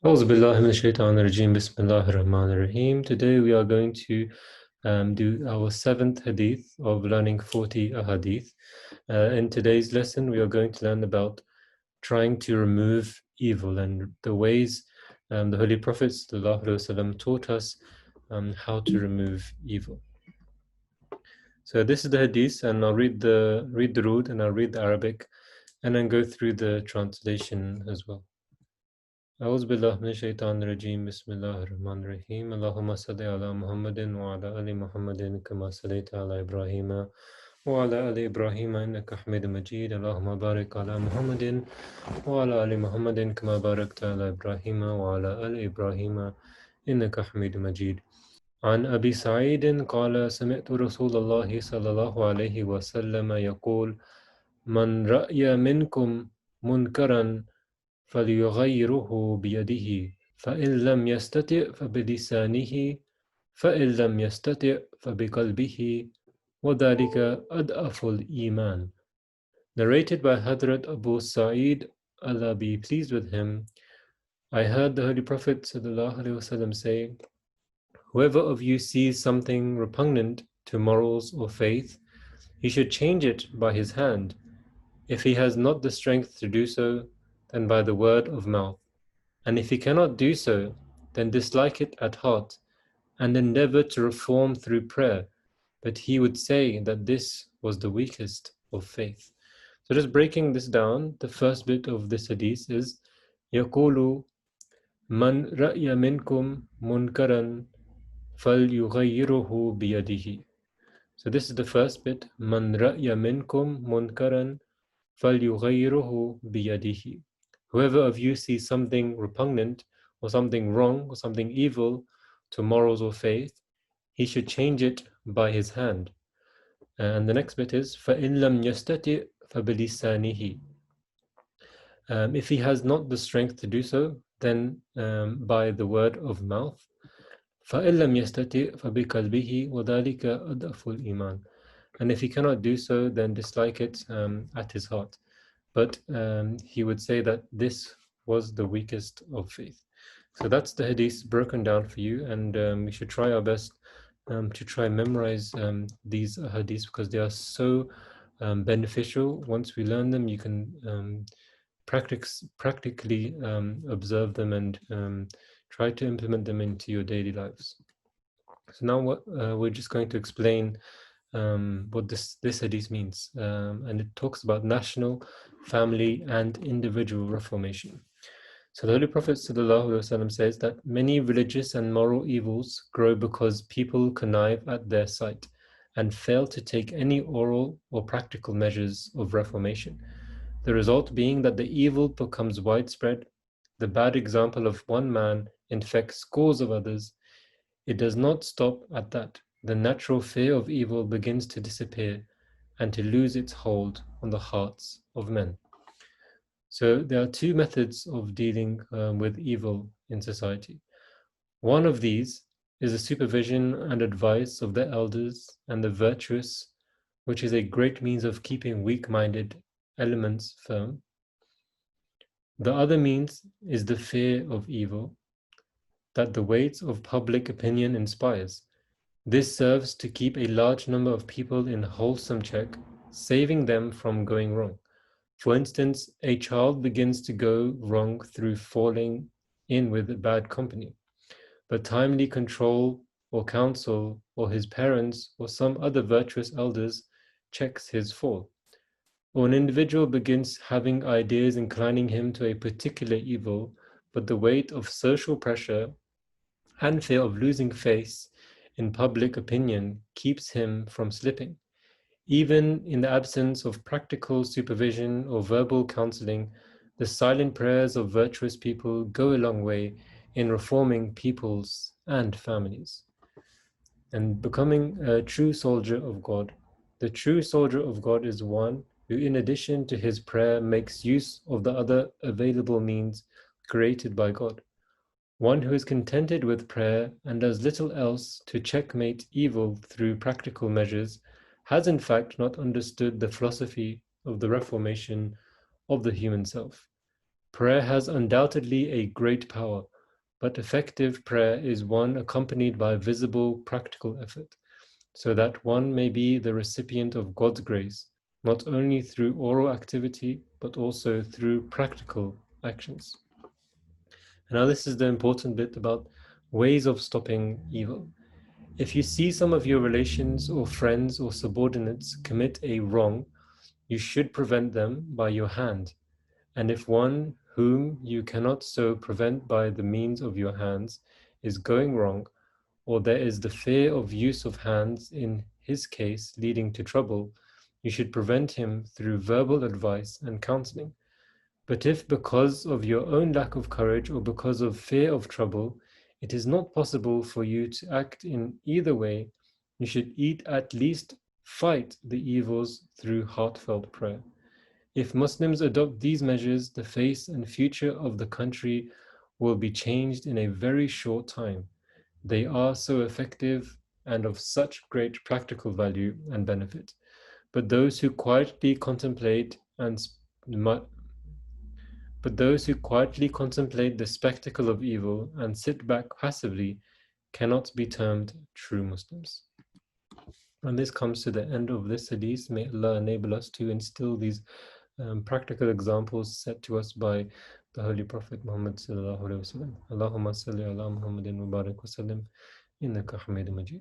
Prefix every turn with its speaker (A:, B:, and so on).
A: أعوذ بالله من الشيطان الرجيم. بسم الله الرحمن الرحيم. Today we are going to do our 7th hadith of learning 40 hadith. In today's lesson we are going to learn about trying to remove evil and the ways the Holy Prophet ﷺ taught us how to remove evil. So this is the hadith, and I'll read the root and I'll read the Arabic and then go through the translation as well. أعوذ بالله من الشيطان الرجيم. بسم الله الرحمن الرحيم. اللهم صل على محمد وعلى آل محمد كما صليت على إبراهيم وعلى آل إبراهيم إنك حميد مجيد. اللهم بارك على محمد وعلى آل محمد كما باركت على إبراهيم وعلى آل إبراهيم إنك حميد مجيد. عن أبي سعيد قال سمعت رسول الله صلى الله عليه وسلم يقول من رأي منكم منكرا فليغيره بيده فإن لم يستطع فبلسانه فإن لم يستطع فبقلبه وذلك أضعف الإيمان. Narrated by Hadrat Abu Sa'id, Allah be pleased with him, I heard the Holy Prophet ﷺ say, whoever of you sees something repugnant to morals or faith, he should change it by his hand. If he has not the strength to do so, then by the word of mouth. And if he cannot do so, then dislike it at heart and endeavor to reform through prayer. But he would say that this was the weakest of faith. So just breaking this down, the first bit of this hadith is يقول من رأي منكم منكرا فليغيره بيده. So this is the first bit. من رأي منكم منكرا فليغيره بيده. Whoever of you sees something repugnant or something wrong or something evil to morals or faith, he should change it by his hand. And the next bit is فَإِن لَمْ يَسْتَطِعْ فَبِلِسَانِهِ. If he has not the strength to do so, then by the word of mouth. فَإِن لَمْ يَسْتَطِعْ فَبِقَلْبِهِ وَذَلِكَ أَضْعَفُ الْإِيمَانِ. And if he cannot do so, then dislike it at his heart. But he would say that this was the weakest of faith. So that's the hadith broken down for you, and we should try our best to try and memorize these hadiths because they are so beneficial. Once we learn them, you can practically observe them and try to implement them into your daily lives. So now we're just going to explain what this hadith means, and it talks about national, family, and individual reformation. So the Holy Prophet ﷺ says that many religious and moral evils grow because people connive at their sight and fail to take any oral or practical measures of reformation. The result being that the evil becomes widespread, the bad example of one man infects scores of others. It does not stop at that. The natural fear of evil begins to disappear and to lose its hold on the hearts of men. So there are two methods of dealing with evil in society. One of these is the supervision and advice of the elders and the virtuous, which is a great means of keeping weak-minded elements firm. The other means is the fear of evil that the weight of public opinion inspires. This serves to keep a large number of people in wholesome check, saving them from going wrong. For instance, a child begins to go wrong through falling in with bad company, but timely control or counsel or his parents or some other virtuous elders checks his fall. Or an individual begins having ideas inclining him to a particular evil, but the weight of social pressure and fear of losing face in public opinion keeps him from slipping. Even in the absence of practical supervision or verbal counseling, the silent prayers of virtuous people go a long way in reforming peoples and families and becoming a true soldier of God. The true soldier of God is one who, in addition to his prayer, makes use of the other available means created by God. One who is contented with prayer and does little else to checkmate evil through practical measures has in fact not understood the philosophy of the reformation of the human self. Prayer has undoubtedly a great power, but effective prayer is one accompanied by visible practical effort, so that one may be the recipient of God's grace, not only through oral activity, but also through practical actions. And now, this is the important bit about ways of stopping evil. If you see some of your relations or friends or subordinates commit a wrong, you should prevent them by your hand. And if one whom you cannot so prevent by the means of your hands is going wrong, or there is the fear of use of hands in his case leading to trouble, you should prevent him through verbal advice and counseling. But if because of your own lack of courage or because of fear of trouble, it is not possible for you to act in either way, you should at least fight the evils through heartfelt prayer. If Muslims adopt these measures, the face and future of the country will be changed in a very short time. They are so effective and of such great practical value and benefit. But those who quietly contemplate the spectacle of evil and sit back passively cannot be termed true Muslims. And this comes to the end of this hadith. May Allah enable us to instill these practical examples set to us by the Holy Prophet Muhammad sallallahu alaihi wasallam. Allahumma salli ala Muhammadin wa barik wa sallim innaka Hamidum Majid.